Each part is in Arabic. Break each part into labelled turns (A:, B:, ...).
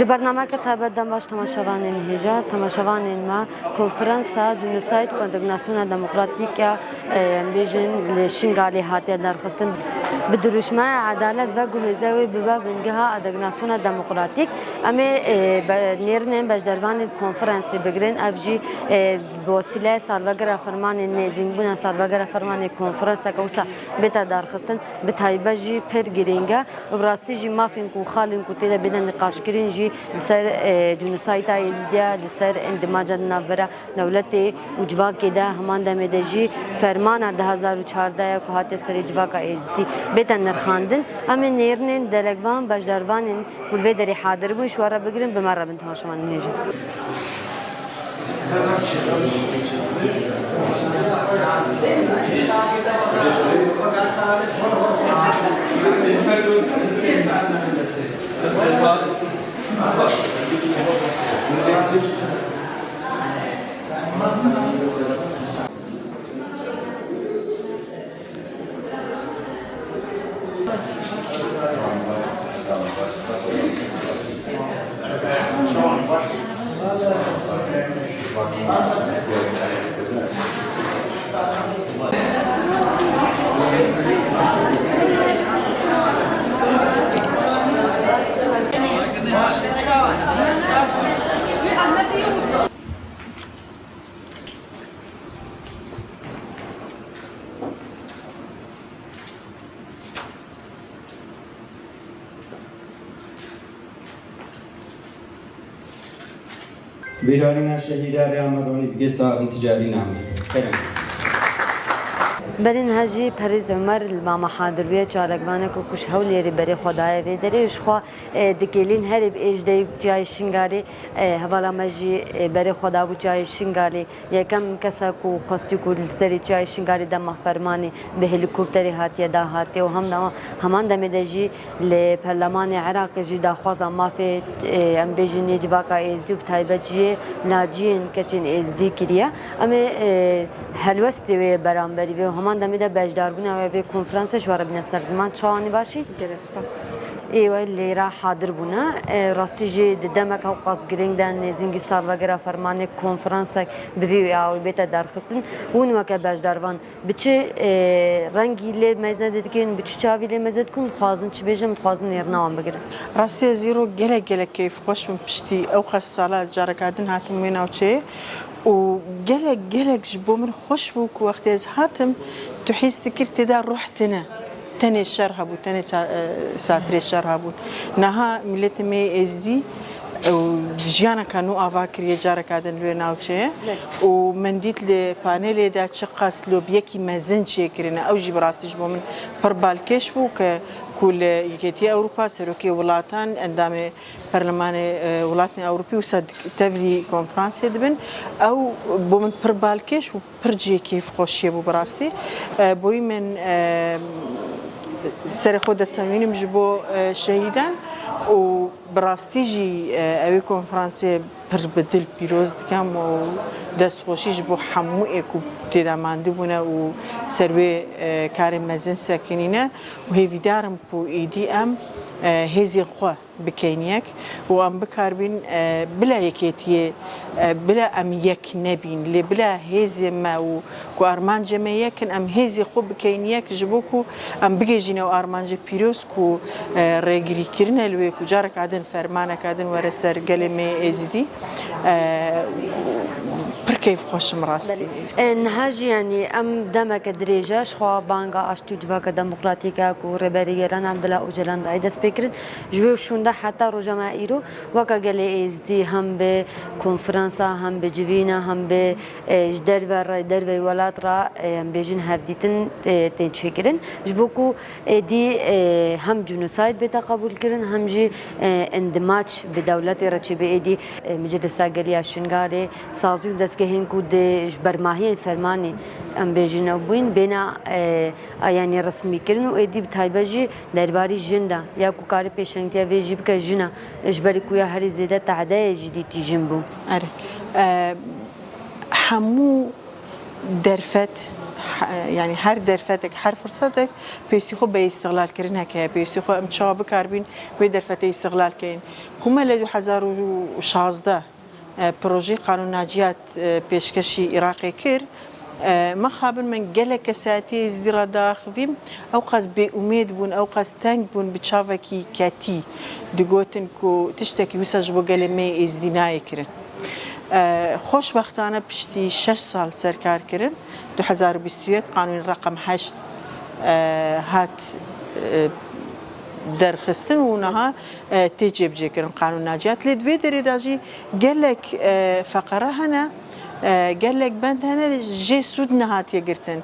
A: برنامه که تابعیت باش تماشاوان هجا تماشاوان ما کنفرانسا جنسایت و اندگناسیون دموکراتیک بیشن لشنگالی هاتی درخستن بدرشمه عدالت و گهزاوی ببا ونگها اندگناسیون دموکراتیک اما نیرنن بجدروان کنفرانسی بگرن افجی بوسیله سالوگر فرمان نزینبون سالوگر فرمان کنفرانس کوسا بتا درخستن بتایبجی پر گرینگا و براستی جی مافین کو خالن کو تیلا بدن نقاش کرین جی لسر جنسایتا ازدیا لسر اندماج نابرا دولت وجوا کدا همان دمه جی فرمان 2014 کو هات سر جوا کا ازدی بتا نرخاندن اما نیرنن دلگوان بجدروان کل در حاضر بون شوارا بگیرن بمره بنت هاشمان نیجه
B: بیرانینا شهیده ریامرونی دیگه ساعت تجاری نامه.
A: برین هجی پریز عمر الماما حاضر بیه چارگانه کو کش حولی بری خدای و دریش خو دکیلین هر اجدی جای شنگاری حوالا مجی بری خدا و جای شنگاری یکم کسا کو خستی کو سری جای شنگاری دم فرمانی به هلیکوپتری هاتیه دا هاتیه و همان دم دجی ل پارلمان عراق جی دا خواز مافی ام بیجنی جواکا ازدی بتایبجی ناجین کچین ازدی کریه اما هلوستی و برانبری و همان دمیده بجداربونه و کنفرانس شواره بین سرزمان چانی باشی؟
C: گرس پس.
A: ایوه لیرا حاضر بونه راستی جی دمک او قاس گرینگ دن زنگی سال وگرا فرمان کنفرانس بوی او بیت درخستن اون وقت بجداروان بچه رنگی لی مزد کن بچه چاوی لی مزد کن خوازن چه بیشم خوازن نیرنام بگیره.
C: راستی زیرو گله کیف خوش من پشتی او قص سالات جارکادن هاتم وین او چه و گله جبو من خوش بو که وقتی از هاتم تو حس تکرت دا روحتنا تاني الشر هبو تاني ساتري الشر هبو نها ملت مي ازدي وجيانا كانوا افاكر يجارك هذا اللي ناوتشي ومنديت لبانيل دا تشقاس لو بيكي مازن شيكرنا او جي براسي جبو من بربال كشبو كل يكتي اوروبا سروكي ولاتان اندام برلمان ولاتني اوروبي وسد تفلي كونفرنس يدبن او بومن بربالكش وبرجي كيف خوشي ابو براستي بوي من سر خود التمرين مجبو شهيدان وبراستيجي اوي كونفرنس بدل بيروز دكام و دست خوشي جبو حمو اكو تدا ماندبونه و سروي كارم مزن ساكنينه وهي فيدارم بو ايدي ام هزي خو بكينيك وام بكاربين بلا يكيتيه بلا ام يك نبين اللي بلا هزي ما و ارمان جمعيه كن ام هزي خو بكينيك جبوكو ام بيجينا وارمان بيروز كو ريغري كيرنا لوي كو جارك عدن فرمانك عدن ورسر قلمي ازدي بركيف خوش مراستي
A: نهاجي يعني ام دمك دريجاش خو بانغا اشتو جواك ديمقراطيكا كو ربري ران عبد الله اوجلان ايدا سبيكر جو شوندا حتى رجما ايرو وكا قال ازدي هم به كونفرنسا هم بجوينا هم به در ولات را بيجن هفديتن تنشكرن جبوكو دي هم جنوسايد بتقبل كرن هم جي اندماج بدولت رچبه دي مجلس قاليا شنغاري سازي دسكهين كود برماهي فرماني ام بيجن بوين بينا يعني رسمي كرن ودي بتايبجي درباري جندا يا كوكاري بيشنتيا ويجيب كجنا اجبري كويا هري زياده تعداي جديد تجنبو
C: اره حمو درفت يعني هر درفتك هر فرصتك بيستي خو باستغلال كرنها كه بيستي خو ام شاب كاربين بدرفته استغلال كين كما ل 2016 بروژه قانون ناجیات پیشکشی عراقی کرد ما خابن من گله کساتی ازدرا داخویم او قص به امید بون او قص تنگ بون بچاوکی کتی دگوتن کو تشتکی وساج بو گله می ازدینای کرن خوشبختانه پشتی 6 سال سرکار کرن 2021 قانون رقم 8 هات درخستن و نها تجيب جكرن قانون ناجيات لدوي دريداجي قال لك فقره هنا قال لك بنت هنا جي سود نهات يقرتن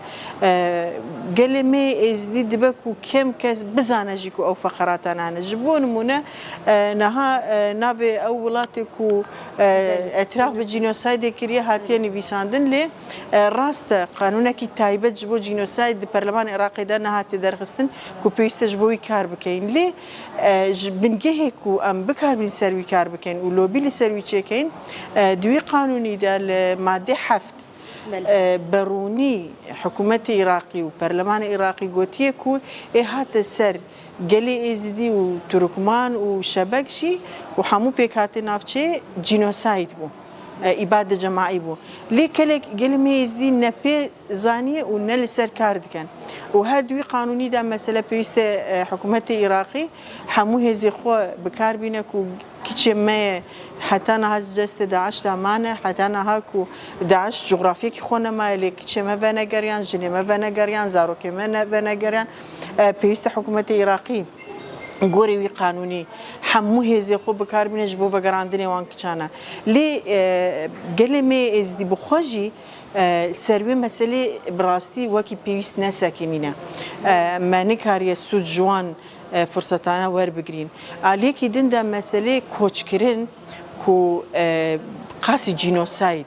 C: قال لي مي ازدي دبكو كم كاس بزانجيكو او فقرات انا جبون منا نها نافي اولاتكو اعتراف بالجينوسايد كريه هاتيني بيساندن لي راست قانونك تايبه جبو جينوسايد برلمان العراقي ده نهات درخستن كو بيستجبوي كار بكين لي بنجهكو ام بكار بن سروي كار بكين ولوبي لي سروي تشيكين دوي قانوني ده ماده 7 بروني حكومة عراقي وبرلمان عراقي قوتيه كو هات السر قلي ازدي وتركمان وشبكشي وحمو بيكاتي نافشي جينوسايد بو إبادة جماعي بو ليه كلك قلمي ازدي نبي زانية ونل سر كاردكن وهادوي قانوني دا مسألة بيست حكومة عراقي حمو هزي خو بكار بينكو كيتش ما حتى نهاز جست داعش دامانه حتى نهاكو داعش جغرافيا كي خونا مالك كيتش ما فناغريان جني ما فناغريان زاروك ما فناغريان بيست حكومة عراقي قوري وي قانوني حمو هزي خو بكار بينج بو بغراندني وان كچانا لي قلمي ازدي بخوجي سروي مسألة براستي وكي بيست نساكنينا ما نكاري سود جوان فرصتانا ور بگرین عليكي دندا مسألة كوچ كرن كو قاسي جينوسايد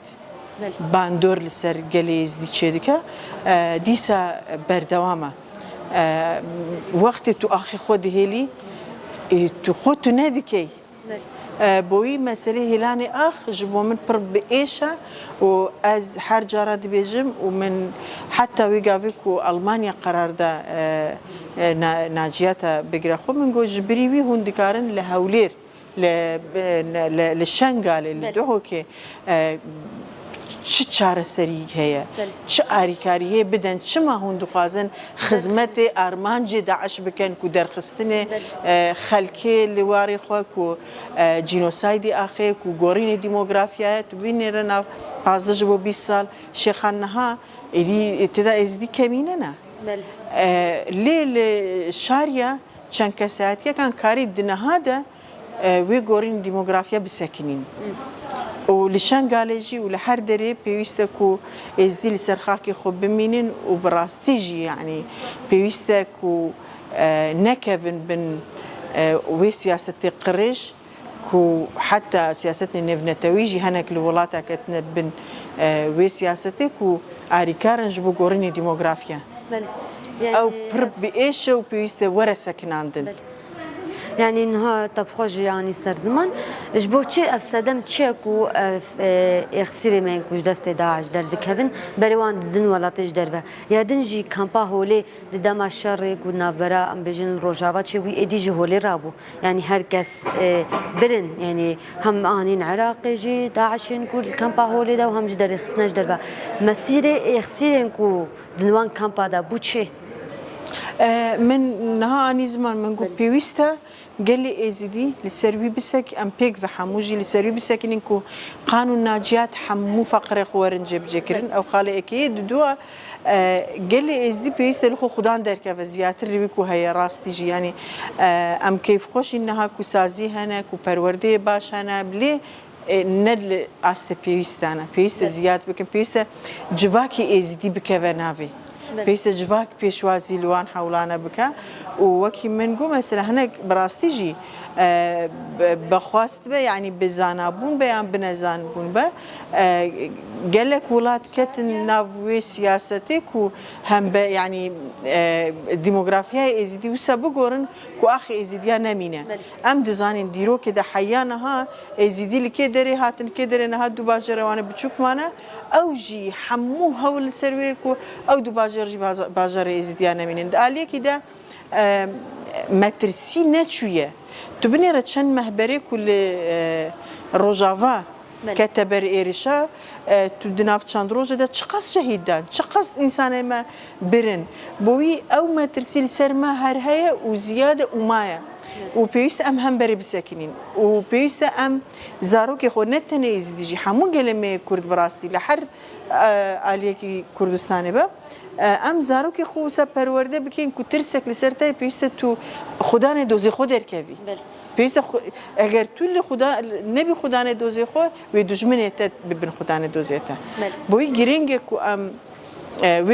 C: باندور لسر گليز دي چيدكا ديسا بردوامه وقت تو آخي خود هيلي تو خود تو ندكي بوي مسألة هلاني جبو من برب إيشا وأز حر جارد بيجم ومن حتى ويقافيكو ألمانيا قرار دا ناجياتا بقرخو من قو جبريوي هندكارن لهولير للشنغال اللي دوهوكي چه چاره سری هيا چه آریکاری هي بدن چه ما هون دخوازن خدمت ارمانج داعش بکن کو درخستن خلکی لواری خو کو جینوساید اخی کو گورین دیموگرافیا بینرنا 15 و 20 سال شيخانها ادي ابتدا ازدي كميننا ليل شاريا چند کساتیا کان کاری دنه هذا وی گورین دیموگرافیا بسکنین ولشان قالجي ولحر دري بيوستكو ازدي لسرخاكي خو بمينين وبراستيجي يعني بيوستكو نكفن بن وي سياسة قريش كو حتى سياستنا نفنتويجي هناك الولاتا كتنا بن وي سياستي كو اريكارن جبو قوريني ديموغرافيا يعني او برب بايش وبيوست ورثة كناندن
A: يعني انها تبخوج يعني سر زمان جبو چه افسدم تشيكو اخسيري منكوش دست داعش در دكفن بريوان دن ولاتش دربه يا دنجي كامبا هولي ددما شر كو نابرا ام بيجن روجاوا چه وي ادي جي هولي رابو يعني هركس برن يعني هم انين عراقي جي داعشين كو الكامبا هولي دا وهم جدر خسناش دربه مسيره اخسيرن كو دنوان كامبا دا بو چه
C: من نها اني زمان من قو بيوستا قال لي ازدي للسروي بسك ام بيك فحموجي للسروي بسك انكو قانون ناجيات حمو فقر خوارن جيب جكرن او خالي اكيد دوا قال لي ازدي بيوستا لخو خدان دركه وزيات ريكو هي راستيجي يعني ام كيف خوش انها كو سازي هنا كو پروردي باش هنا بلي ندل است بيوستانا بيوست زياد بكن بيوست جواكي ازدي بكفنافي بيست جواك بيشوازي لوان حولانا بكا ووكي من قو مثلا هناك براستيجي بخواست به يعني بزانابون به یا بنزانبون به گلک ولات کتن ناوی سیاستی کو هم به يعني ديموغرافيا ازيدي وسبب قرن كو اخي ازيديا نمينه ام دزانين ديرو كده حيانها ازيدي لكي دري هاتن كدر انها دو باجر وانا بتشوك مانا او جي حمو هول سرويكو او دو باجر جي باجر ازيديا نمينه قالي كده مترسي نتشويه تبني رتشن مهبري كل روجافا كتبر إيرشا تدناف چندروجه ده چقاس شهيدان چقاس إنسان ما برن بوي أو ما ترسيل سرما هر هيا وزيادة ومايا وبيست أم هم بري بساكنين وبيست أم زاروكي خو نتنه يزيجي حمو قلمي كرد براستي لحر آليكي كردستاني با ام زاروكي خو سپرورده بکن کو ترسک لسرتای پیسته تو خدا نه دوزی خود درکوی پیسته اگر تو خدا نبی خدا نه دوزی خو و دشمنه ته ببن خدا نه دوزی ته بوی گرینگ کو ام و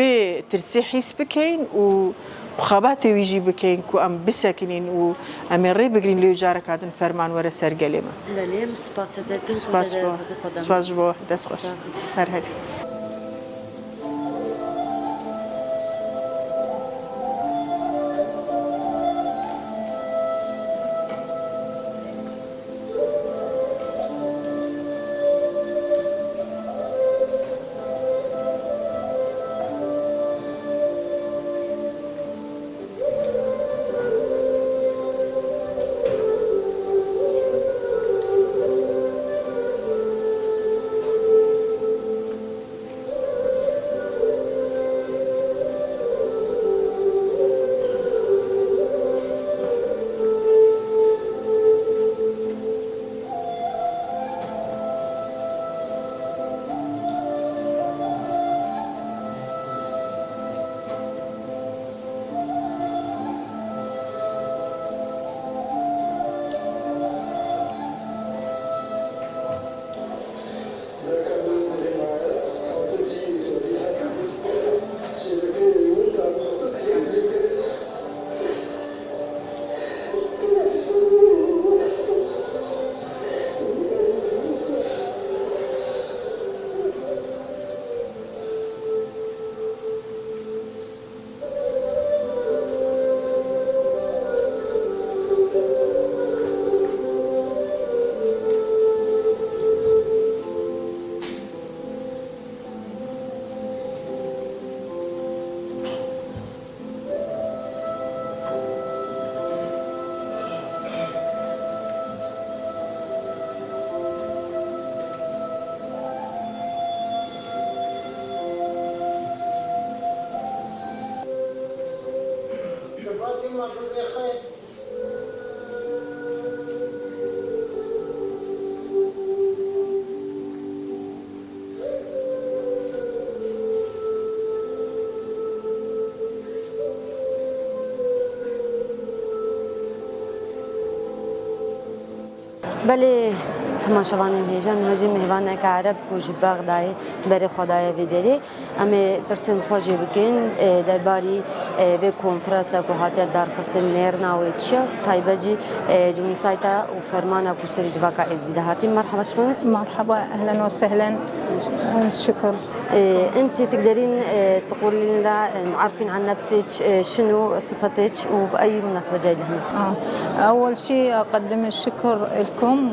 C: ترسي حس بكين وخابات ويجي بكين كو ام بساكنين و ام ري بغرين لي جارك هادن فرمان ورا سرقليما
A: بلیم سپاس دکن
C: سپاس بو دست خوش هر هر
A: بله تماشاوان هیجان هجی مهوانه که عرب کوچ بغداد برای خدای ویدری اما پرسیم خوشی بکن درباره به کنفرانس که هاته درخواست میرنا و چیا تایبجی جمعی سایتا و فرمانه کوسری جواکا ازدیده هاتی مرحبا شكونك
D: مرحبا اهلا وسهلا شكر
A: انت تقدرين تقولين لنا عارفين عن نفسك شنو صفتك وباي مناسبه جاي لهنا
D: اول شيء اقدم الشكر لكم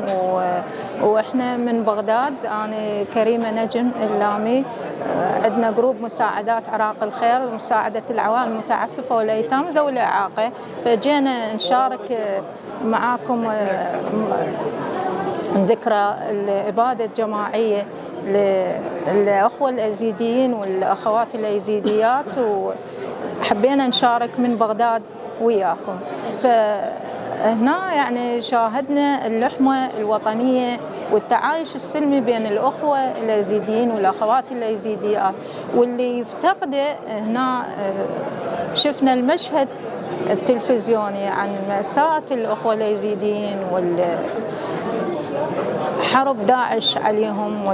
D: واحنا من بغداد انا كريمه نجم اللامي عندنا جروب مساعدات عراق الخير لمساعده العوائل المتعففه والايتام ذوي الاعاقه فجينا نشارك معاكم ذكرى الإبادة الجماعية للأخوة الأزيديين والأخوات الأزيديات وحبينا نشارك من بغداد وياكم فهنا يعني شاهدنا اللحمة الوطنية والتعايش السلمي بين الأخوة الأزيديين والأخوات الأزيديات واللي يفتقده هنا شفنا المشهد التلفزيوني عن مأساة الأخوة الأزيديين حرب داعش عليهم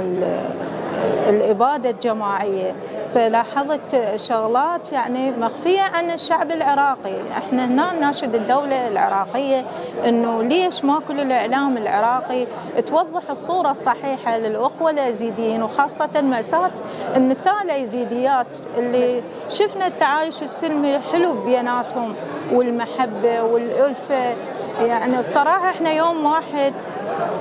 D: والإبادة الجماعية فلاحظت شغلات يعني مخفية عن الشعب العراقي. احنا هنا نناشد الدولة العراقية انه ليش ما كل الاعلام العراقي توضح الصورة الصحيحة للأخوة اليزيديين، وخاصة مأساة النساء اليزيديات اللي شفنا التعايش السلمي حلو بيناتهم والمحبة والألفة. يعني الصراحة احنا يوم واحد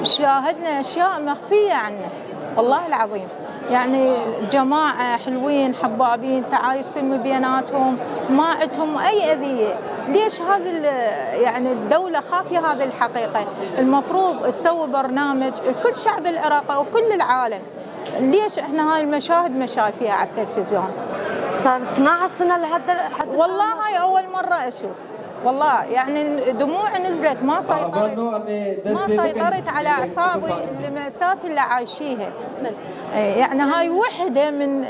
D: شاهدنا أشياء مخفية عنه والله العظيم. يعني جماعة حلوين حبابين تعايش سلمي بيناتهم، ما عندهم أي أذية. ليش هذه يعني الدولة خافية هذه الحقيقة؟ المفروض تسوي برنامج لكل شعب العراق وكل العالم. ليش احنا هاي المشاهد ما شايفيها على التلفزيون؟
A: صار 12 سنة لحد
D: والله هاي أول مرة أشوف، والله يعني دموع نزلت، ما سيطرت على أعصابي المأساة اللي عايشيها. يعني هاي وحدة من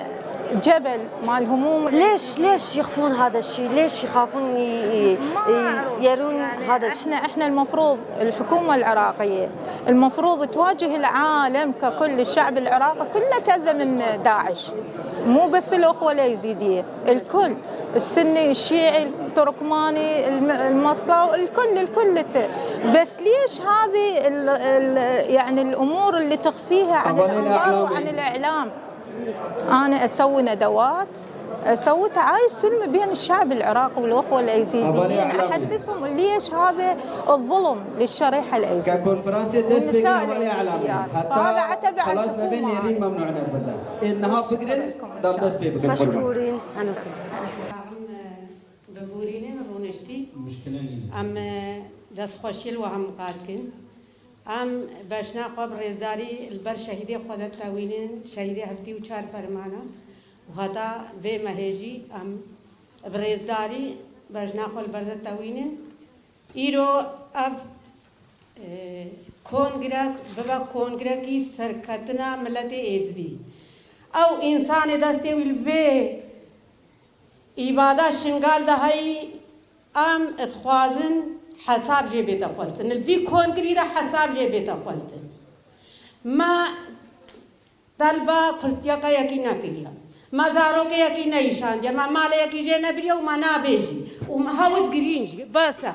D: جبل مال هموم.
A: ليش يخفون هذا الشيء؟ ليش يخافون يرون هذا الشيء؟
D: احنا المفروض الحكومة العراقية المفروض تواجه العالم ككل. الشعب العراقي كله تأذى من داعش، مو بس الأخوة اليزيدية، الكل، السني الشيعي التركماني المصلى، الكل. بس ليش هذه يعني الأمور اللي تخفيها عن الأنظار وعن الإعلام؟ أنا أسوي ندوات، أسوي تعايش سلمي بين الشعب العراقي والأخوة اليزيديين، أحسسهم ليش هذا الظلم للشريحة اليزيدية والنساء اليزيديات. فهذا عتب على الحكومة.
A: مشكورين.
E: ببورینن رونشتی ام دست خوشیل و هم قادکن ام باشنا قبل رزداری البر شهیدی خودت تاوینن شهیدی هفتی و 4 فرمانه و هذا به مهجی ام برزداری باشنا قبل برزت تاوینن ایرو اب کنگره کی سرکتنا ملت ازدی او انسان دسته ویل به إبادة شنقال ده هاي أم اتخوازن حساب جيبه تخوازن البي كون قريدة حساب جيبه تخوازن ما طلبة كرسياكا يكينا كريا ما زاروكا يكينا يشان دي ما مالا يكي جينا بريا وما نابيجي وما هاود قرينجي باسا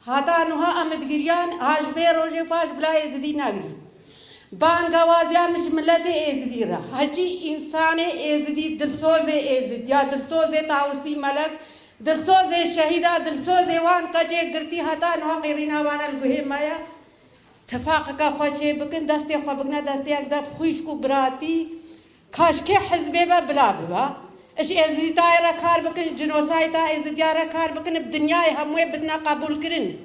E: هاتا نوها أمد قريان هاش بي روجي باش بلا يزدي ناقري بان غوازيا مش ملت ازدي را هجي انسان ازدي دلسوز ازدي يا دلسوز تاوسي ملك دلسوز شهيدا دلسوز وان كجي غرتي هتا نو غيرنا وانا الغه مايا تفاقك خوشي بكن دستي خو بكنا دستي اكدا خوشكو براتي كاشكي حزبي بلا بلا اش ازدي تايرا كار بكن جنوسايتا ازدي را كار بكن بدنيا هموي بدنا قبول كرن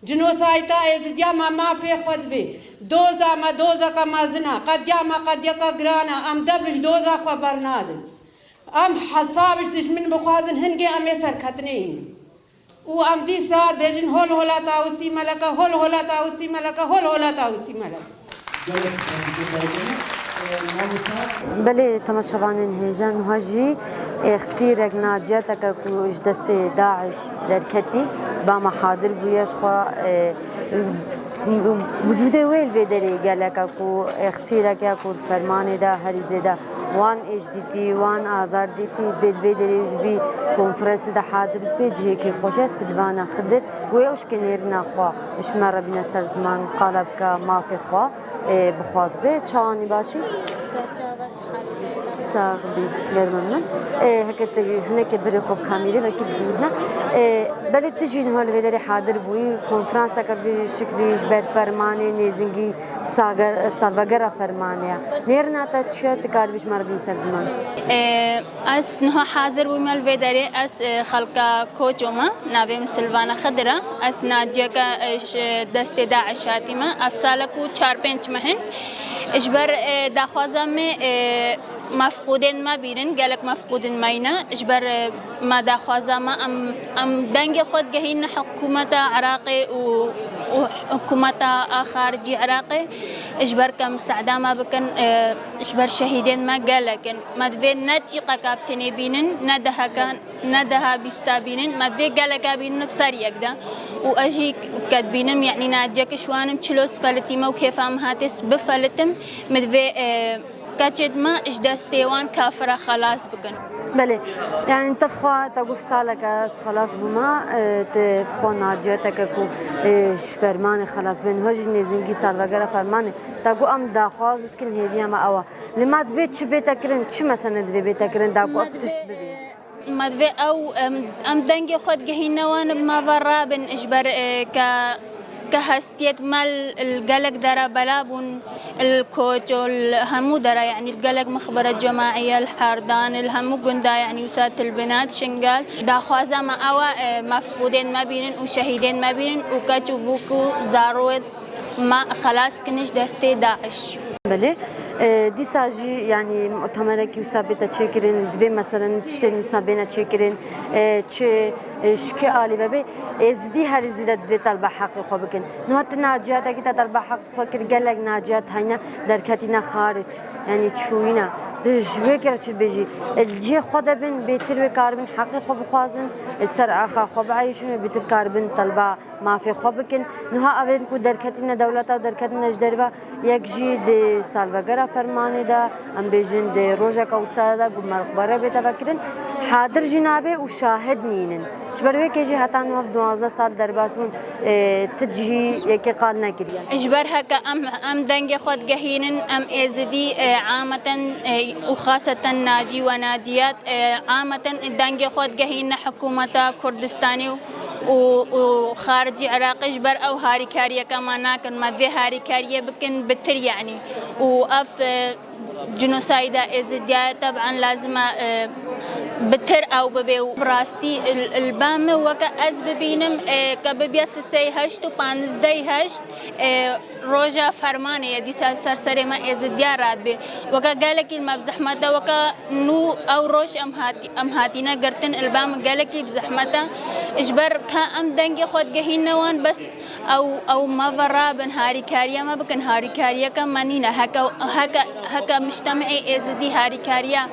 E: جنوسايتا ازديا ما في خود بي دوزا ما دوزا كما زنا قد يا كا غرانا ام دبش دوزا خبر نادن ام حسابش من بخوازن هنجي ام يسر ختنين و ام دي ساعه بجن هول هولا تاوسي ملكا هول هولا تاوسي ملكا هول هولا تاوسي ملكا
A: بله تماشاوان هیجان هاجی اخسیرک ناجیت که کوچ دست داعش درکتی با محاضر بیش خوا وجود ویل بدری گله که کو اخسیرک که کو فرمان ده هریزه ده وان اجدیتی وان آزار دیتی بد بدری وی کنفرانس ده حاضر بیجی که خوشه سلوان خدر ویوش کنیر نخوا اشمر بین سر زمان قالب که ما فی خوا بخواز به چانی باشی صاحبي غير ممنون هكا هناك بري خوب كاميري ما كيدورنا بل تجي هون بدري حاضر بوي كونفرنس هكا بشكل جبر فرماني نيزنجي سالفاغرا فرمانيا نيرنا تشات كار بيش مربي سر زمان
F: اس نها حاضر بوي مال بدري اس خلقا كوجوما نافي سلفانا خضرا اس ناجيكا دست داعش هاتيما افسالكو 4-5 مهن اجبر داخوازم مفقودين ما بيرن قالك مفقودين ماينا اجبر ما داخوازا ما ام دنگ خود جهين حكومة عراقي وحكومة خارجي عراقي اجبر كم سعدا ما بكن اجبر شهيدين ما قالك ما دفي نتيقة كابتني بينن ندها بيستابينن ما دفي قالك بينن بساري يقدا واجي كاتبينن يعني ناجك شوانم تشلوس فلتيما وكيف ام هاتس بفلتم مدفي كجد ما إيش دستيوان كافرة خلاص بكن.
A: بله يعني انت بخوا تقول سالك خلاص بما تبخوا ناجيتك كو فرمان خلاص بين هج نزنجي سال وغيره فرمان تقول ام داخوازت كن هديه ما اوا لما تفيتش بيتكرن شو مثلا تبي بيتكرن داكو افتش ببي
F: ما تبي او ام دنجي خد جهينا وانا ما برا بن اجبر كهستيت مال القلق درا بلابون الكوتش والهمو درا يعني القلق مخبرة جماعية الحاردان الهمو قندا يعني وسات البنات شنقال دا خوازا ما أوا مفقودين ما بينن وشهيدين ما بينن وكاتو بوكو زاروت ما خلاص كنش دستي داعش.
A: بله دي ساجي يعني مؤتمرة كي وثابتة تشكرين دوي مثلا تشتري مسابينة تشكرين تش شكي آلي ببي ازدي هر زيادة دوي طلبة حق خو بكن نهات ناجيات اكي طلبة حق خو كر قلق ناجيات هينا دركتنا خارج يعني تشوينا تجوي كرتش بيجي الجي خدا بن بيتر وكاربن حق خو بخوازن السر اخا خو بعيشون بيتر كاربن طلبة ما في خو بكن نها اوين كو دركتنا دولتا و دركتنا جدربا يك جي دي سالفاغرا فرماني دا ام بيجن دي روجا كوسادا قمر خبره بتفكرن حاضر جنابه وشاهد نينن شبروي كيجي حتى نوف 12 سال درباسون تجي يكي قال نكريا
F: اجبر هكا ام دنجي خود جهينن ام ازدي عامة وخاصة ناجي وناجيات عامة دنجي خود جهين حكومة كردستاني وخارج عراق اجبر او هاري كاريا كما ناكن ما ذي هاري كاريا بكن بتر يعني واف جنوسايدا ازديا طبعا لازم بتر او ببي براستي البام وكا از ببينم كببياس سي هشت و پانزدهی هشت روجا فرمانه يدي سرسري ما ازديا راد بي وكا قالكي ما بزحمته وكا نو او روش ام هاتينا قرتن البام قالكي بزحمته اجبر كا ام دنگي خود جهين نوان بس او ما ورا بن هاري كاريا ما بكن هاري كاريا كمانينا هكا مجتمعي ازدي هاري كاريا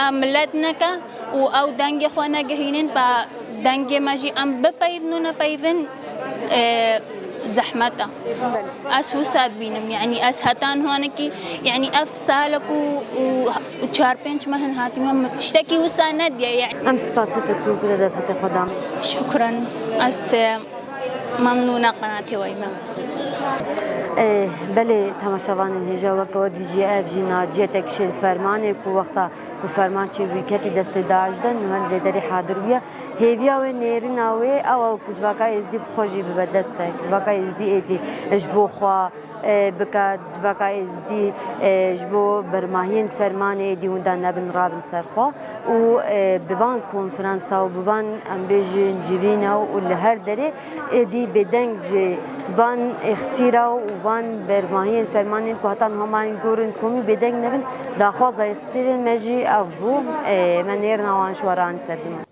F: ملتنا او دنگي خوانا جهينن با دنگي ماجي ام بپيفنونا پيفن زحمته اس وساد بينم يعني اس هتان هونكي يعني اف سالكو و 4-5 مهن هاتي ما تشتكي وساند يعني
A: ام سپاسيت تكون كده دفت خدام
F: شكرا اس ممنونة قناتي ويما
A: بله تماشاوان الهجا وكود هجي اف جنا جيتك شل فرمانه كو وقتا كو فرمان چي ويكتي دست داعش دن نوال بدري حاضر ويا هيفيا و نيرنا و او كجواكا ازدي بخوجي ببدسته جواكا ازدي ادي اجبو خوا بكا جواكا ازدي اجبو برماهين فرمانه دي وندا نبن رابن سرخوا و بوان كونفرنسا و بوان امبيجن جيفينا و لهر دري ادي بدنج وان اخسيرا وان برماهين فرمانين كهتان همان جورن كومي بدنج نبن داخوازا اخسيرن مجي افبو منيرنا وان شوران سرزمان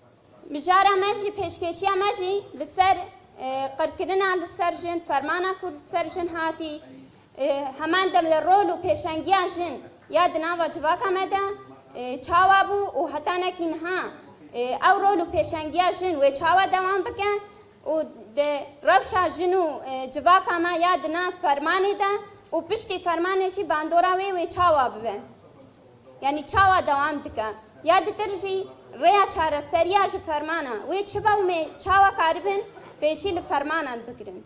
G: بجارة مجي پیشکشیا مجي لسر قركرنا لسر جن فرمانا كل سر جن هاتي همان دم للرول و پیشنگیا جن یادنا و جواکا مدا چاوابو و هتانا كنها او رول و پیشنگیا جن و چاوا دوام بکن و روشا جنو جواکا ما یادنا فرمانی دا و پشتی فرمانشی باندورا و چاوا ببن یعنی چاوا دوام دکن یاد ترجی ریا چاره سریا ج فرمانا و چباو می چاوا کاربن پیشی لفرمانا بگرن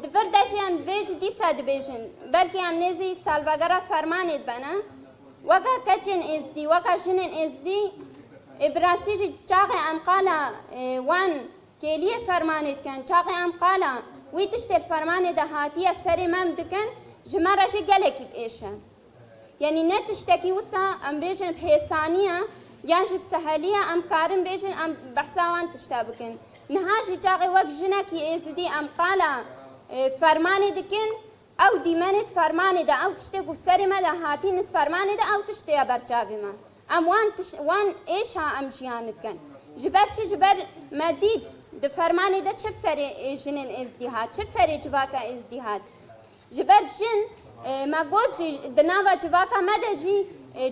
G: دفردشی هم ویج دیسا دبیجن بلکه هم نزی سالوگرا فرمانید بنا وکا کچن ازدی وکا جنن ازدی ابراستی جی چاقی ام قالا وان کلیه فرمانید کن چاقی ام قالا وی تشتر فرمانید هاتیه سری مم دکن جمارشی گلکی بیشن یعنی نتشتکی وسا ام بیجن بحسانیه یانجب سهلیه ام کارم بیجن ام بحثاوان تشتابکن نهاجی چاقی وک جنکی ازدی ام قالا فرمانی دکن او دیمانت فرمانی دا او تشتگو سری مده هاتینت فرمانی دا او تشتیا برچاوی ما ام وان ایش ها ام جیانت کن جبر چه جبر مدید د فرمانی دا چه سری جنن ازدی هات چه سری جواکا ازدی هات جبر جن ما گوت جی دناوا جواکا مده جی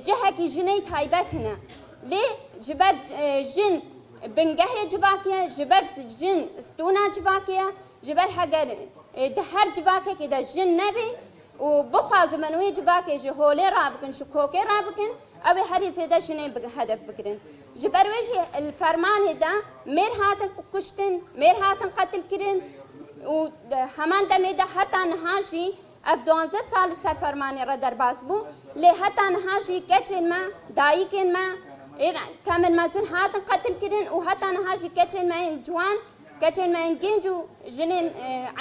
G: جهکی جنی تایبت هنه لی جبر جن بنگه جواکیه جبر جن استونا جواکیه جبر هگر ده هر جواکه که ده جن نبی و بخواز منوی جباکه جی هولی را بکن شکوکه را بکن او هری زیده جنه هدف بکرن جبرویجی الفرمان دا میر هاتن کشتن میر هاتن قتل کرن و همان دمی دا حتی نهاشی اف 12 سال سرفرمانی را در باز بو لی حتی نهاشی کچن ما دایکن ما تامن مازن هاتن قتل کرن و حتی نهاشی کچن ما این جوان کچن ما این گنجو جنین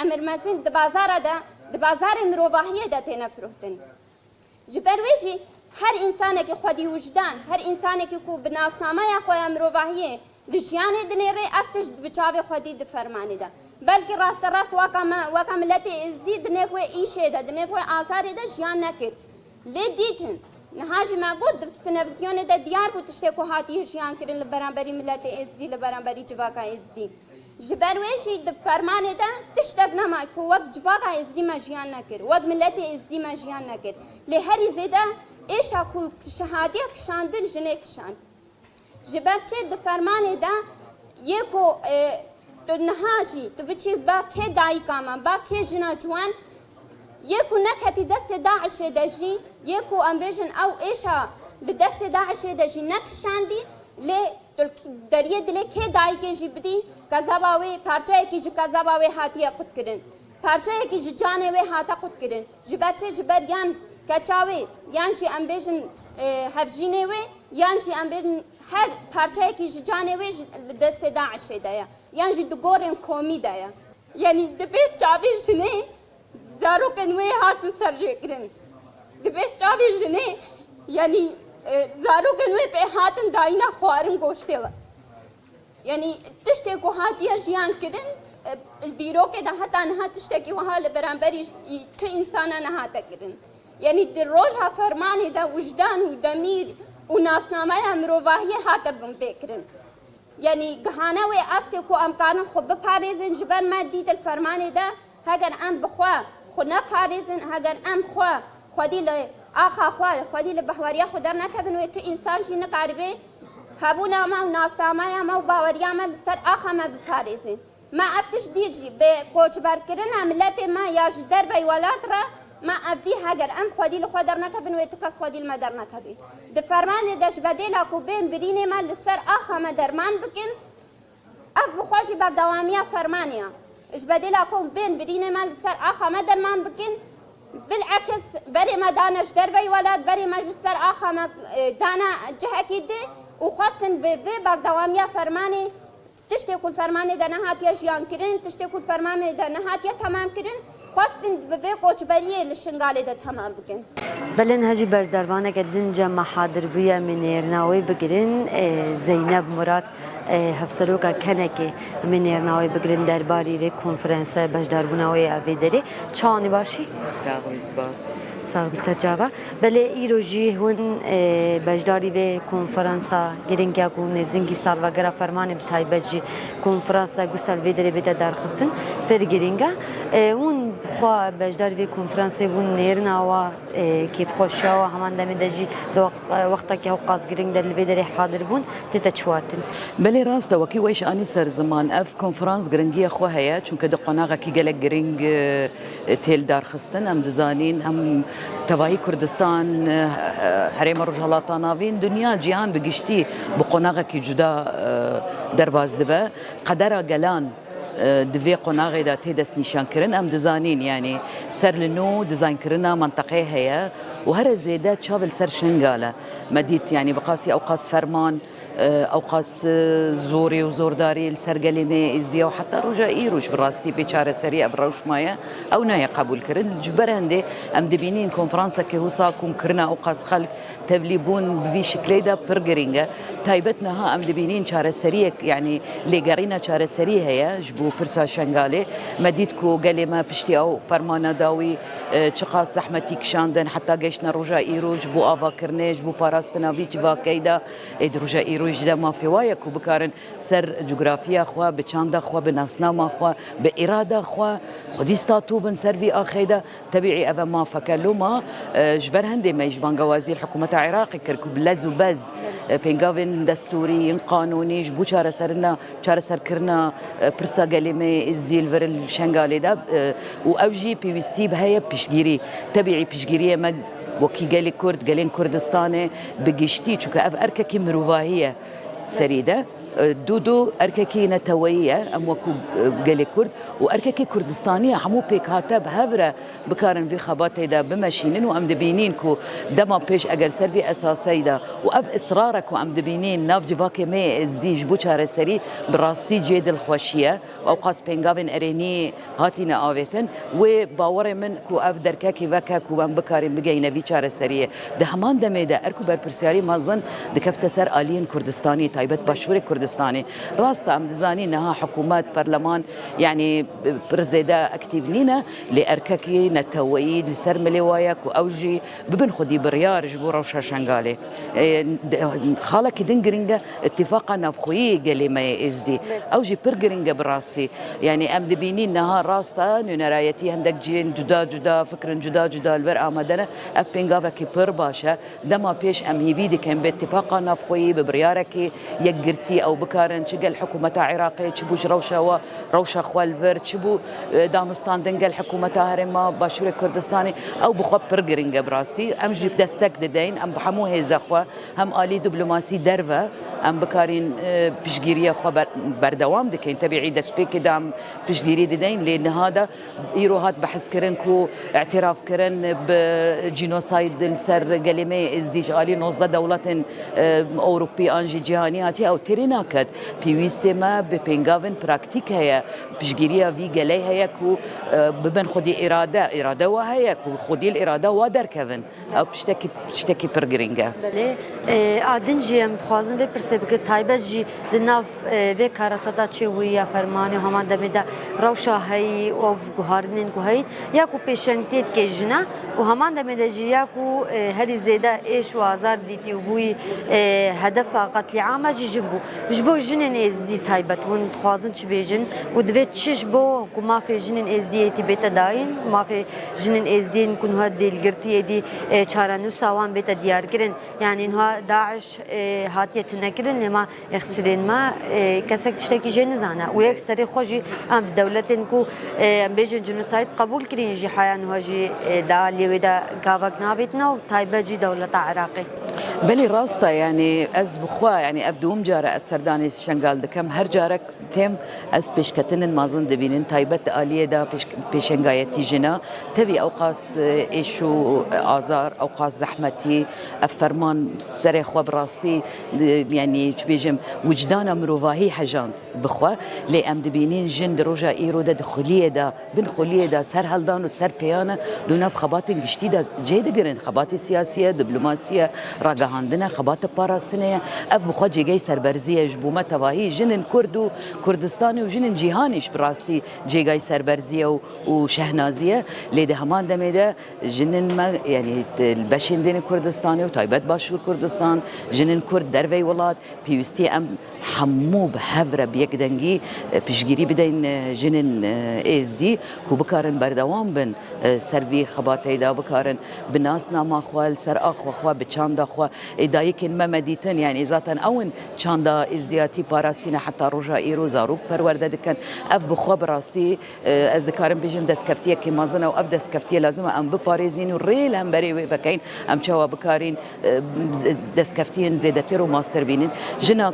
G: عمر مازن دبازار دا دبازار مروباهیه دا تنفرهتن جبرویجی هر انسان که خودی وجدان هر انسان که کو بناسنامه یا خواه مروباهیه لجیان دنی ری افتش بچاوی خودی د فرمانی دا بلکه راست واقع ملت ازدی دنی خواه ایشه دا دنی خواه آثار دا جیان نکر لی دیتن نهاجی ما گود در تلویزیون دا دیار بود تشتی کو هاتی جیان کرن لبرانبری ملت ازدی لبرانبری جواکا ازدی جبرویشی د فرمان دا تشتگ نمای کو وقت جواکا ازدی ما جیان نکر وقت ملت ازدی ما جیان نکر لی هری زیده ایشا کو شهادیه کشاندن جنه کشاند جبرچه د فرمان دا یکو تو نهاجی تو بچی با که دایی کاما با که جنا جوان یکو نکتی دست داعش دجی یکو امبیجن او ایشا دست داعش دجی نکشاندی لی دریه دلی که دایی که جی بدی کذاباوی پارچه کی جی کذاباوی هاتیه قد کرن پارچه کی جی جانه وی هاتا قد کرن جبرچه جبر یان کچاوی یان جی امبیجن هفجینه وی یان جی امبیجن هر پارچه کی جی جانه وی دست داعش دایا یان جی دگورن کومی دایا یعنی دبیش چاوی جنه زارو کنوی هات سرجه کرن دبیش چاوی جنه یعنی زارو کنوی په هاتن داینا خوارن گوشته و یعنی تشته کو هاتیه جیان کرن الدیرو که ده حتی نه تشته کی وها لبرانبری که انسان نه هات کرن یعنی در روزها فرمانی ده وجدان و دمیر و ناسنامه امروواهی هات بم بکرن یعنی گهانه و است کو امکان خوب بپاریزن جبر ما دید الفرمانی ده هگر ام بخوا خو نه پاریزن هگر ام خوا خودی ل آخا خوال خودی لبحواریا خودر نکبن و تو انسان جی نقاربه هبونا ما و ناستامایا ما و باوریا ما لسر آخا ما بپاریزن ما افتش دیجی به کوچ برکرن ملت ما یا جدر بیولات را ما ابدی هگر ام خودی لخودر نکبن و تو کس خودی المدر نکبی د فرمان دش بدیلا کو بین برین ما لسر آخا ما درمان بکن اف بخوشی بردوامیا فرمانیا اش بدیلا کو بین برین ما لسر آخا ما درمان بکن بالعكس بري ما دانش دربي ولد بري ما جسر آخا ما دانا جهة كده وخاصة بفي بردوامية فرماني تشتي كل فرماني دا نهاتيا جيان كرين تشتي كل فرماني دا نهاتيا تمام كرين خاصة بفي قوش بريه للشنغالي دا تمام بكن
A: بلن هجي بجدروانه قدن جمع حاضر بيا من إرناوي بقرن زينب مراد هفسروكا كنكي من إرناوي بقرن درباري في كونفرنسا بجدروانوي أفيدري چاني باشي؟
H: ساغوي سباس
A: ساغوي سرجاوا بله إيروجي هون بجداري في كونفرنسا گرنگا کو نزنگي سال وغيرها فرمان بتايبجي كونفرنسا گوسال فيدري بيتا دارخستن پر گرنگا هون خوا بجداري في كونفرنسا هون نيرناوا كيف خوشا همان دمي دجي وقتا که قاز گرنگ در الفيدري حاضر بون تتشواتن
H: بلي راستا وكي ويش اني سر زمان اف كونفرنس گرنگي خو هيا چونکه د قناغه کی گلک گرنگ تيل دار خستن ام دزانين ام تبعي كردستان حريم رجالات ناوين دنيا جيهان بگشتي بقناغه کی جدا درباز دبه قدره گلان دوی قناغه دا تدس نشان کرن ام دزانين يعني سر لنو ديزاين كرنا منطقه هي وهر زيده تشافل سر شنغاله مديت يعني بقاسي اوقاس فرمان اوقاس زوري وزورداري السرقلمه ازديا وحتى رجا ايروش براستي بيشاره سريع بروش مايا او ناي قبول كرن جبرهندي ام دبينين كونفرنسا كي وصاكم كرنا اوقاس خلق تبليبون بفي شكل دا برجرينجا تايبتنا ها ام دبينين شاره سريع يعني ليغارينا شاره سريع هي جبو برسا شنغالي مديتكو قلمه بشتي او فرمانه داوي تشقاس زحمتي كشاندن حتى جيشنا رجا ايروش بو افا كرنيج بو باراستنا فيتش فاكيدا ادرجا ايروش دا ما في وايك وبكارن سر جغرافيا خوا بچاندا خوا بنفسنامه خوا باراده خوا خديستاتو بن سرفي اخيدا تبعي ابا ما فكلوما جبر هندي ما يجبان غوازي الحكومه العراقي كركب لزو بز بينغافن ين دستوري ين قانوني جبو چاره سرکرنا پرسا گلیمه ازدیل ورل شنگالی دا و اوجی پیوستی بهایی پیشگیری طبیعی پیشگیری ما وکی گلی کرد گلین کردستانه بگشتی چون که اف ارککی مروواهیه سریده دو ارككي نتويه ام وكو قالي كرد وارككي كردستانيه حمو بيك هاتا بهفره بكارن في خباتي دا بمشينين وام دبينين كو دما بيش اگر سرفي اساسي دا واب اصرارك وام دبينين ناف جواكي مي از دي جبو چاره سري براستي جيد الخوشيه اوقاس بينغافن اريني هاتينا اويثن وباور من كو اف دركاكي وكا كو ام بكارن بگينا في چاره سريه ده همان دمي دا اركو برپرسياري مازن دكفت سر الين كردستاني تايبت باشور كردستاني راست عم دزاني انها حكومات برلمان يعني برزيدا اكتيف نينا لارككي نتويد لسر مليوايك واوجي ببن خدي بريار جبور وشا شنغالي خالك دنجرينجا اتفاقا نافخوي قالي ما ازدي اوجي برجرينجا براستي يعني ام دبيني انها راستا نرايتي عندك جين جدا فكر جدا البر امدنا اف بينغافكي بر باشا دما بيش ام هيفيدي كان باتفاقا نافخوي ببرياركي يقرتي او بكارن شقل الحكومه عراقيه تشبوش روشه خوالفر تشبو دامستان دنقل الحكومه هرما باشور كردستاني او بخو برجرينجا براستي ام جيب دستك ددين ام بحمو هي زخوا هم الي دبلوماسي درفه ام بكارين بشجيريه خو بردوام دكين تبعي دسبيك دام بشجيري ددين لان هذا ايروهات بحث كرنكو اعتراف كرن بجينوسايد سر قلمي ازديج الي نوزده دوله اوروبي انجي جهانياتي او تريناكد بيويستي ما ببينغافن براكتيك هي بشجيريه في قالي هي كو ببن خدي اراده وهي كو خدي الاراده ودر كفن او بشتكي برجرينجا
A: بله ادنجي ام خوازن به پرسبك تايبه جي دناف به كاراسادا چه ويا فرمانه همان دمدا روشا هي او گهارنين کو هي یا کو پیشنتيت کے جنا و همان دمدا جي یا کو هري زياده ايش وازار ديتي وبوي هدف قتل عام جبو جنن از دي تايبت ون خوازن چ بيجن و دوت چش بو کو ما في جنن از دي تي بيتا داين ما في جنن از دي كن هو دلگرتي دي چارانو ساوان بيتا ديار كرن يعني انها داعش هاتيت نكرن لما اخسرين ما كسك تشتكي جن زانا ويك سري خوجي ام دولتن كو بيجن جنوسايد قبول كرين جي حيان هوجي دا ليودا غاوك نابتنا تايبه جي دوله عراقي
H: بلي راستا يعني از بخوا يعني ابدوم جاره السرداني شنغال دكم هر جارك تم از بيشكتن مازن دبينن تايبت آلية دا بيشنغايتي جنا تبي اوقاس ايشو ازار اوقاس زحمتي افرمان سري خو براستي يعني تبيجم وجدان مروفاهي حجانت بخوا لي ام دبينين جن دروجا ايرو دا دخوليه دا بن خوليه دا سر هلدان وسر بيانا دوناف خبات جديده جيد جرن خبات سياسيه دبلوماسيه راغاندنا خبات باراستنيه اف بخوا جيجي سربرزيه جبومه تواهي جنن كردو كردستاني وجنن جيهانيش براستي جيجاي سربرزيه وشهنازيه ليده همان دميده جنن ما يعني البشندين كردستاني وتايبت باشور كردستان جنن كرد دروي ولات بيوستي ام حمو بحفره بيكدنجي بيشجيري بدين جنن از دي كو بكارن بردوام بن سرفي خباتي دا بكارن بناسنا ما خوال سر اخو خوا بچاندا خوا ادايكن ما مديتن يعني ذاتن اون چاندا ازدياتي باراسينا حتى رجا ايرو زاروك پرورده دكن اف بخوا براستي از ذكرن بيجم دسكفتيه كي مازنا او اف دسكفتيه لازم ام بباريزين وريل هم بري بكاين ام چوا بكارين دسكفتين زيدتر وماستر بينين جنا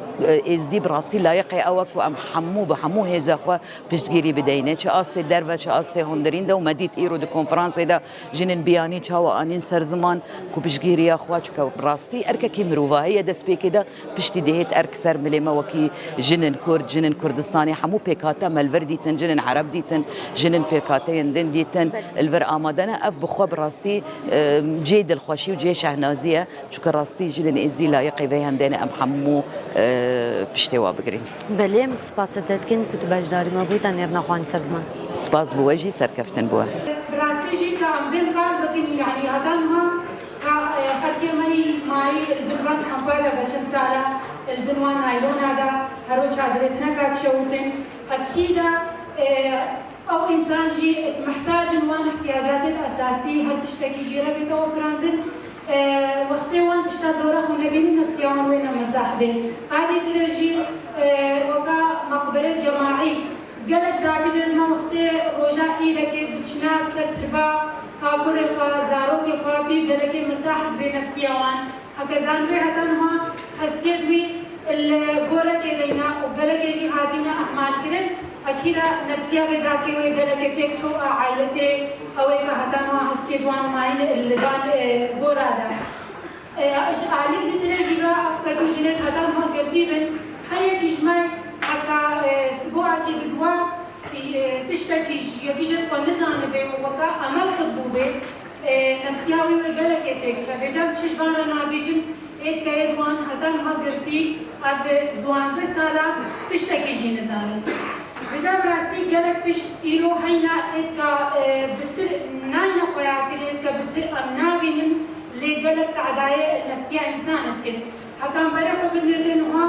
H: از دي براستي لايقي اوك وام حمو بحمو هيزا خوا بيشجيري بدينه چ است درو چ است هندرين دا ومديت ايرو دي كونفرنس دا جنن بياني چوا انين سر زمان كو بيشجيري اخوا چ براستي ارككي مروفا هي دس بيكدا بشتي دهيت ارك سر مليما وكي جنن كرد جنن كردستاني حمو بيكاتا ملفردي تن جنن عرب ديتن جنن بيكاتين دن ديتن الفر امادنا اف بخو براستي جيد الخوشي وجي شهنازيه چ راستي جنن ازدي لايقي به هندنا ام حمو بشتوا بگرین.
A: بله سپاسدت کن کتباج داری ما بود نرنا خوان سرزمان.
H: سپاس بوجی سرکفتن بوا.
I: براستی جی کام بین خال بکنی یعنی آدمها خدی مایی البنوان کمپادا بچن سالا البنوان نایلون هذا هرو چادرتنا قد شوتن أكيد أو إنسان جي محتاج وان احتياجات الأساسية هل تشتكي جيرة بتوفراندن وقتی وان تشتا دوره خو نبینی نفسی وان وینا مرتاح بین عادی ترجی وکا مقبره جماعی قالت داکی جد ما وقتی روجا ایده که بچنا سر تربا کابور خوا زاروک خوا بی قالت مرتاح بین نفسی وان هكذا نبي حتى نها حسيت بي الجورة كدينا وقالك يجي هادينا أحمال كده أكيد نفسيا بداك وقالك تك شو عائلتي أو إذا حتى نها حسيت وان معين اللي بان جورة ده إيش عليك دي ترى أفكار جينات حتى نها قريبا هيا تجمع حتى أسبوع كده دوا تشتكي يجي تفنزان بي وبكا أمل خطبوبة نفسياوي وقالك تك شاف جاب تشجبانا نابيجين إيه كيدوان حتى نها قرتي أب دوان سالا تشتكي جين زاني بجاب راستي قالك تش إيرو هينا إتكا بتصير ناينا خوياكل إتكا بتصير أمنابين اللي قالك تعداية النفسية إنسان إتكن حكام بريخو بالنيتين هو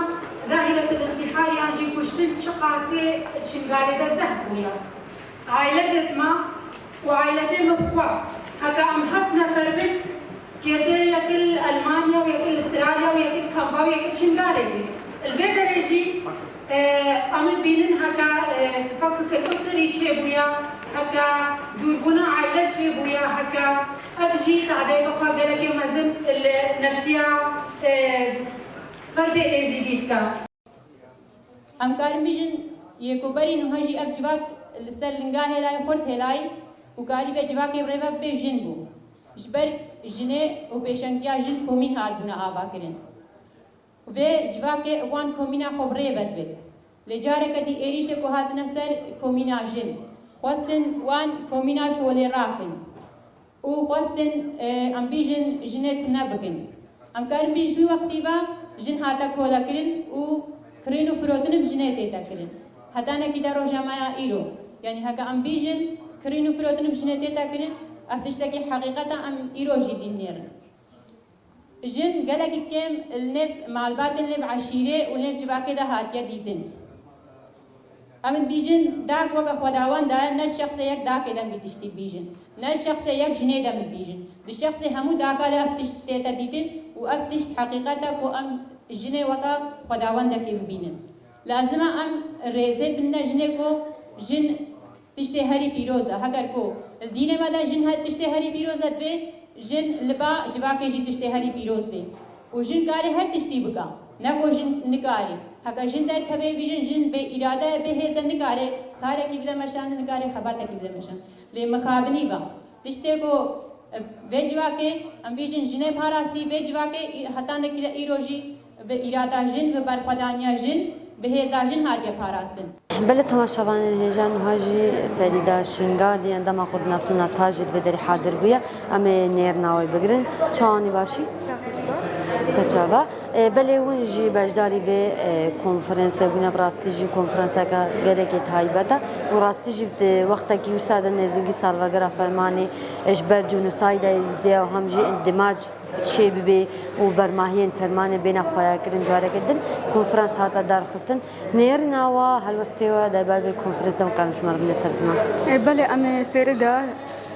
I: ظاهرة الانتحار يعني كشتن شقاسي شنقالي دا سهبويا عائلة ما وعائلتين مبخوا هكا أم حفتنا فربك كيرتي يكل ألمانيا ويكل استراليا ويكل كامبا ويكل شنقالي البيت ريجي أمد بينن هكا تفكك الأسري تشيبويا هكا دوربونا عائلة تشيبويا هكا أبجي تعديك أخوة قالك مزن النفسية فرد إزيديتكا
J: أمكار ميجن يكوبري نهاجي أب جواك لسر لنگاه هلاي خورت هلاي وكاري بجواك بريبا بجن بو جبر جنه وبيشنكيا جن كومين هادونا آبا كرن وبه جواك وان كومينا خبره بد بد لجارك دي إيريش كوهاتنا سر كومينا جن خواستن وان كومينا شولي راكن وخواستن أمبيجن جنة نبكن أمكار ميجن شوي وقتي با جن هاتا كولا كرن و كرينو فروتن بجنة تيتا كرن هتانا كده روجا مايا إيرو يعني هكا أمبيجن كرينو فروتن بجنة تيتا كرن أفتشتكي حقيقة أم إيرو جدين نيرن جن قالك كم النب مع الباطن النب عشيرة والنب جباكي ده هاتيا ديدن أمن بيجن داك وقا خداوان دا نال شخص يك داك إذا بيتشتي بيجن نال شخص يك جنة دا من بيجن الشخص همو داكا لا أفتشت تيتا ديدن وأفتشت حقيقتك وأم جنة وقا خداوان دا كي ببينن لازم أم ريزة بنا جنة كو جن تشتي هاري بيروزة هكر كو الدين مادا جن هاد تشتي هاري بيروزة بي جن لبا جباكي جي تشتي هاري بيروز بي وجن كاري هر تشتي بكا نكو جن نكاري هكا جن دار كبه بيجن جن بإرادة بهيزة نكاري كاري كي بدا مشان نكاري خباتا كي بدا مشان لمخابني با تشتي كو بجواكي ام بيجن جنه باراسي بجواكي حتى نكي إيروجي بإرادة جن وبرخدانيا جن بهيزة جن هادية باراسن
A: بله تماشاوان هجان هاجی فریدا شنگادی اندام خود نسونا تاجر بدری حاضر بیا اما نیر ناوی بگرن چانی باشی سرچابا بله ونجی بجداری به کنفرانس بنا براستیجی کنفرانس کا گله کی تایبتا و راستیجی وقتا کی وساد نزنگی سالوگر فرمانی اجبر جنوساید ازدیا و همجی اندماج شيء ببي وبرماهين فرمان بين خويا كرن جوارا جدا كونفرنس هذا دار خستن نيرنا وهالوستيوا دايبال بالكونفرنس وكان شمر من السرزمان
K: بله ام سيردا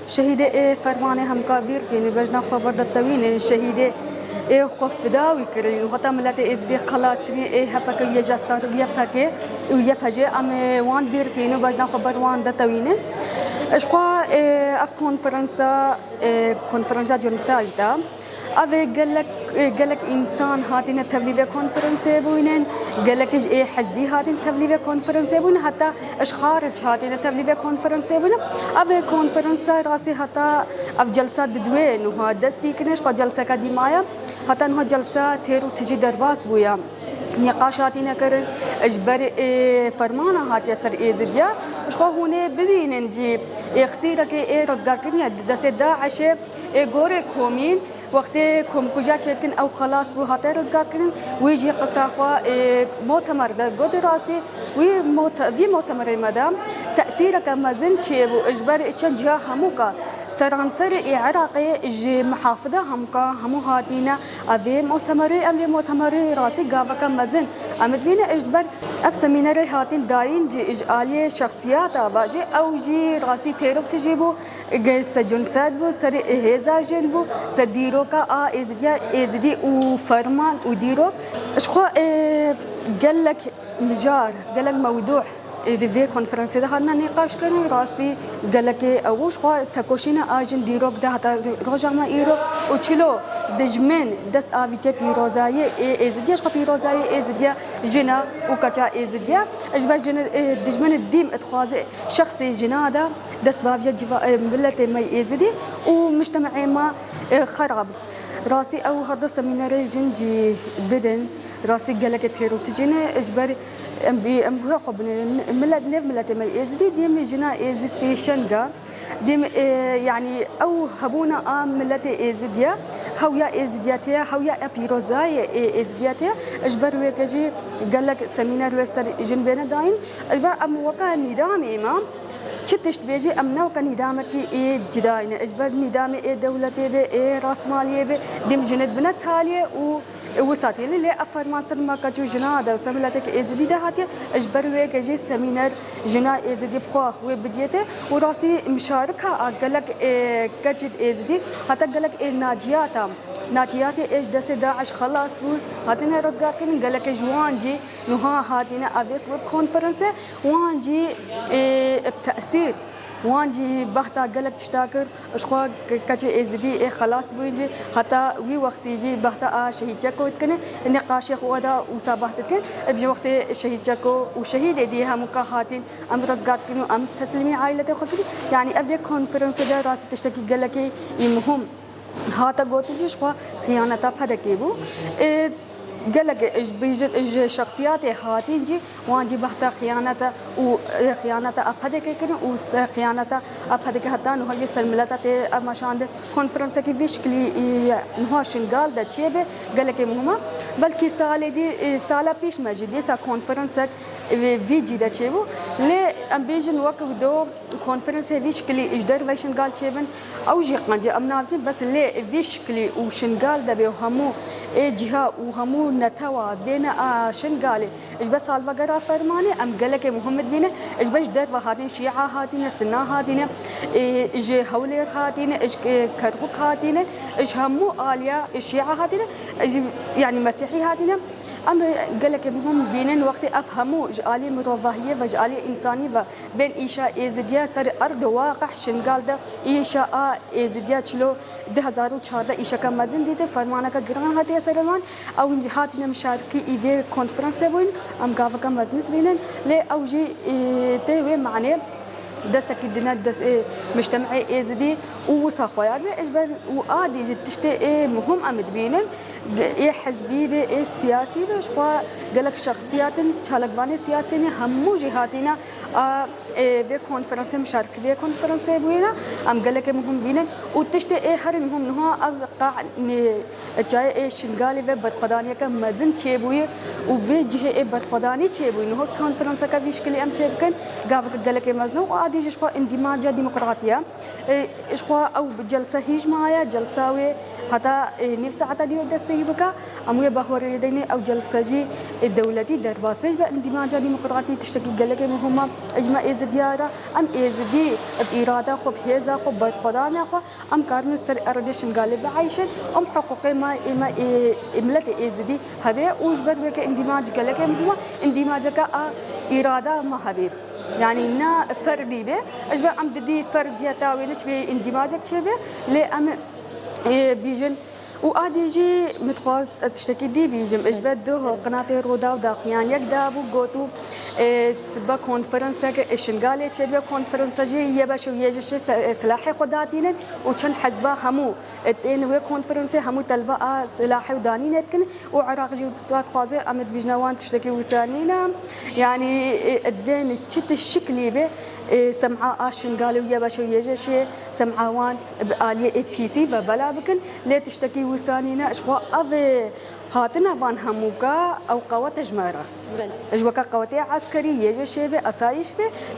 K: شهيد فرمان هم كبير يعني بجنا خبر الطويل الشهيد خوف داوي كرين وقت ملت ازدي خلاص كرين هبك يجستان يبكي ويبهجي ام وان بير كينو بجنا خبر وان دتوين اشقا اف كونفرنسا جونسايدا أبي قالك إنسان هاتين تبليغ كونفرنس بوينن قالك إيه حزبي هاتين تبليغ كونفرنس بوين حتى إيش خارج هاتين تبليغ كونفرنس بوين أبي كونفرنس راسي حتى أب جلسة دوين وها دس بيكنش قا جلسة كديمايا حتى إنها جلسة تيرو تجي درباس بويا نقاشاتنا كرن اجبر فرمانه هات يسر ازديا مش خو هونه ببينن جي اخسيرك رزقار كنيا دس داعش غور كومين وقت كم كجا تشكن او خلاص بو هات رزقار كن ويجي قصاقوا مؤتمر در قد راسي في مؤتمر مدام تاثيرك مازن تشيبو اجبر تشجع هموكا سرانسر عراقي جي محافظة همو هاتينا أبي مؤتمري راسي قابك مزن أمد بينا إجبر أف سميناري هاتين داين جي إجعالية شخصيات باجي أو جي راسي تيروب تجيبو سجن سادبو سر هزا جنبو سديروكا إزدي وفرمان وديروك إشخوا قالك مجار قالك موضوع في كونفرنس ده خدنا نقاش كنا راستي قالك أوش قا تكوشينا آجن ديروك ده حتى رجع ما إيرو وشلو دجمن دست آفيتي بيروزاي إزدياش قا بيروزاي إزديا جنا وكجا إزديا إجبار جنا دجمن الديم إتخاذ شخصي جنا ده دست بافيا جوا ملة ما إزدي ومجتمع ما خراب راسي أو هذا سمينار جنجي بدن راسي قالك تيرو تجينا إجبار أم جوا قبل ملة ما إزدي ديم جنا إزد بيشنجا ديم يعني أو هبونا ملة إزديا هويا إزدياتها هويا أبيروزاي إزدياتها إجبار ويكجي قالك سمينار وستر جنبنا داين إجبار أم وقع نظام إمام شتشت بيجي أمنا وكان نظامك إيه جداين إجبار نظام إيه دولتي به إيه راس مالية به ديم جند بنا تالية وساتي اللي أفرمان سر ما كجو جنا ده وسملتك إزدي ده هاتي إجبار ويكجي سمينار جنا إزدي بخوا وبديته وراسي مشاركة قالك كجد إزدي حتى قالك ناجيات إيش دست داعش خلاص بو هاتنا رزقار كن قالك جوانجي نها هاتنا أبيك كونفرنس وانجي بتأثير وانجي بحتا قالك تشتاكر اشخوا كجي إزدي خلاص بويجي حتى وي وقت يجي بحتا شهيد جاكو يتكن النقاش خوادا وسابحتكن بجي وقت شهيد جاكو وشهيد ديها مكاهاتين أم رزقار كنو أم تسليمي عائلته خطري يعني أبيك كونفرنس ده راسي تشتكي قالك مهم هاتا قوتي شخوا خيانة فدكيبو قالك إج شخصيات هاتين جي وانجي بحتا خيانة أبهدك كنا وخيانة أبهدك حتى نهار يستر ملتة مشان كونفرنس كي فيش كلي نهار شنقال ده شيء قالك مهمة بلكي سالة بيش مجدي سا كونفرنس فيجي ده شيء ليه أم بيجن وقت دو كونفرنس فيش كلي إجدر ويشن قال شيء أو جي قنجي أم نافجين بس ليه فيش كلي وشنقال ده بيهمو جهة وهمو نتوا بين شنقالي إيش بس هالفقرة فرمانة أم قالك محمد بينا إيش بس در وهاتين شيعة هاتين سنة هاتين إيش هولير هاتين إيش كربوك هاتين إيش همو آلية الشيعة هاتين إيش يعني مسيحي هاتين أم قالك مهم بينن وقت أفهموا جالي متوفاهية وجالي إنسانية بين إيشا إزديا سر أرض واقع شنقال ده إيشا إزديا شلو 2014 إيشا كمازن ديته فرمانة كجران هاتي سرمان أو هاتنا مشاركي إيفي كونفرنس بوين أم قافا كمازنت بينن لي أو جي تهوي معناه دستك الدنا دس مجتمعي إزدي وصاخويا إجبار وعادي جد تشتى مهم أمد بينن حزبي به سياسي به شقوا قالك شخصيات شالقباني سياسيين همو جهاتنا في كونفرنس مشارك في كونفرنس بوينا أم قالك مهم بينن وتشتى هر مهم نها أبقى جاي شنقالي في برقدانية كمزن تشيبوي وفي جهة برقداني تشيبوي نها كونفرنس كفيش كلي أم تشيبكن قالك مزنو دي شقوا اندماج ديمقراطية شقوا أو جلسة هجماية جلسة حتى نفس حتى ديو دس بيبكا أموية بخور يديني أو جلسة جي الدولتي درباس بيبقى اندماج ديمقراطي تشتكي قالك مهمة إجماع إزديارة أم إزدي بإرادة خب هذا خب برقدانة خب أم كارن سر أردشن قالب عايشن أم حقوق ما إملة إزدي هذا وجبر بك اندماج قالك مهمة اندماجك إرادة ما هبيب يعني نا فردي به أجبر عم ددي فرد يتاوي نشبه اندماجك شبه لأم بيجن وآديجي متقاس تشتكي دي بيجم إجبر ده قناة رودا وداخيان يقدابو قوتو سبا كونفرنسك إشنقالي شبه كونفرنسك يباشو يجيش سلاحي قداتين وشن حزبا همو التين وي كونفرنسي همو تلبا سلاحي ودانين يتكن وعراق جيو بسات قازي أمد بيجنوان تشتكي وسانينا يعني أدفين تشت الشكلي به سمعة آشن قالوا يا باشا يجيش سمعوان بآلية بي سي فبلا بكن لا تشتكي وسانينا اشخوا أبي هاتنا بان هموكا أو قوات جمارة اجوكا قواتي عسكرية يجي شيء أسايش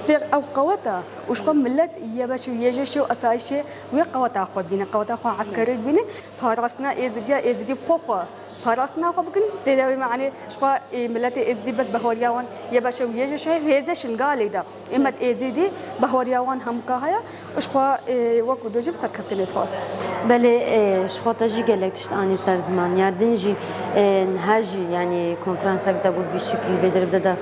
K: به أو قواتها وشخوا ملت يبشو يجي شو أسايش ويا قوات أخوات بينا قوات أخو عسكري بينا فارسنا إزدي بخوفه فارسنا خو بكن تداوي معني شخوا ملتي إزدي بس بهورياوان يبشو يجي شيء هذا شنقالي دا إما إزدي بهورياوان هم كهايا شخوا وقت دوجي بسر كفتني تواصل
A: بله شخوا تجي قالك تشتاني سر زمان يا دنجي هاجي يعني كونفرنسك دا بود بشكل بدر بدا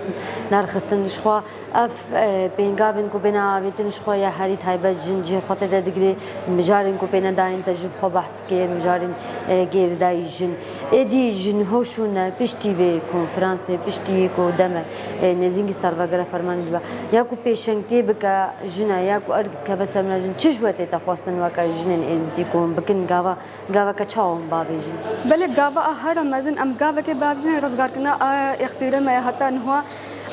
A: نرخصتن شخوا اف بينغابن کو بنا بيتن شخوا يا حريت هاي بجنجي خاطر دا دغري مجارن کو بنا داين تجرب خو بحث كي مجارن غير داي جن ادي جن هوشون بيشتي به كونفرنس بيشتي کو دم نزينگي سرواگر فرمان جوا يا کو پیشنگتي بك جنا يا کو ارد كبس من چجوته تخواستن وكا جنن ازدي كون بكن غاوا كچاون بابيجن
K: بله غاوا هر مزن ام غاوا کے بابجن رزگار کنا اخسيره ما حتى انه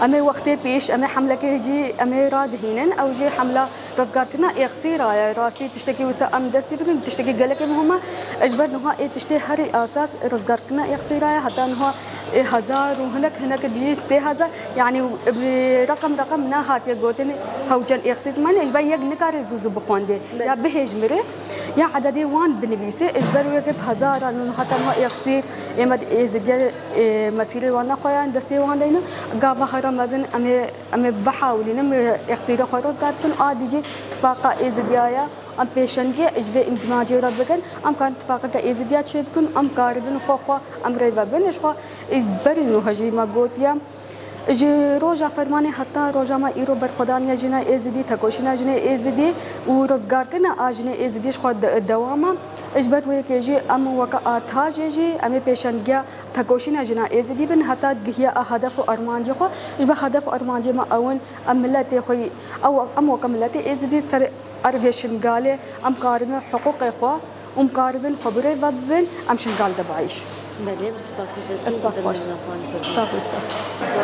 K: امي وقتي بيش امي حمله كيجي امي راد هينن او جي حمله رزگار کنا اخسيره يا راسي تشتكي وسا ام دس بيبن تشتكي قالك هم اجبر انه تشتي هر اساس رزگار کنا اخسيره حتى انه 1000 وهناك دي 3000 يعني برقم نهات يقوتني هوجن اخسيت من اجبر يق نكار زوزو بخوندي يا بهجمره يا عددي وان بنبيسي اجبر يجيب 1000 انه حتى ما اخسير اما ازديار مسيره وانا خويا دستي وان دينا غابا هرم لازم امي بحاول انه اخسير خويا رزگار كن ادي اتفاق ازديايا ام پیشنگی اجبه اندماجی را بکن ام کان اتفاقا که ازدیات شی بکن ام کاربن خو ام ریوا بنش خو بری نو هجی ما گوتیم جي روجا فرماني حتى روجا ما ايرو برخدانيا جنا ازدي تكوشنا جنا ازدي ورزگار كنا اجنا ازديش خود دواما اجبر ويك جي ام وكا اتها جي ام پیشنگيا تكوشنا جنا ازدي بن حتى گهيا هدف ارمان جي خو يبقى هدف ارمان جي ما اون املتي خو او ام وكملتي ازدي سر ارغشن قاله ام قارن حقوق خو ام قاربن خبره وبن ام شنقال دبعيش
A: بله اسپاس خوش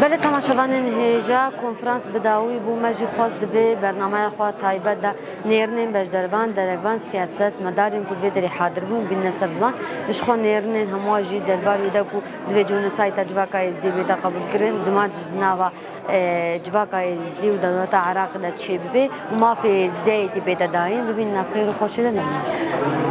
A: بله تماشاوان هجا کنفرانس بداوی بو مجی خواست به برنامه خواهد تایبت دا نیرنین بجدروان درگوان سیاست مدارین کل دری حاضر بون بین نصف زمان اشخوا نیرنین همواجی درباری دا کو دوی جون سایت جواکا از دی بیتا قبول کرن دماج ناوا جواکا از دی و دانوتا عراق دا چه ببه و ما فی ازدهی دی بیتا داین ببین نفخیر خوشیده نمیش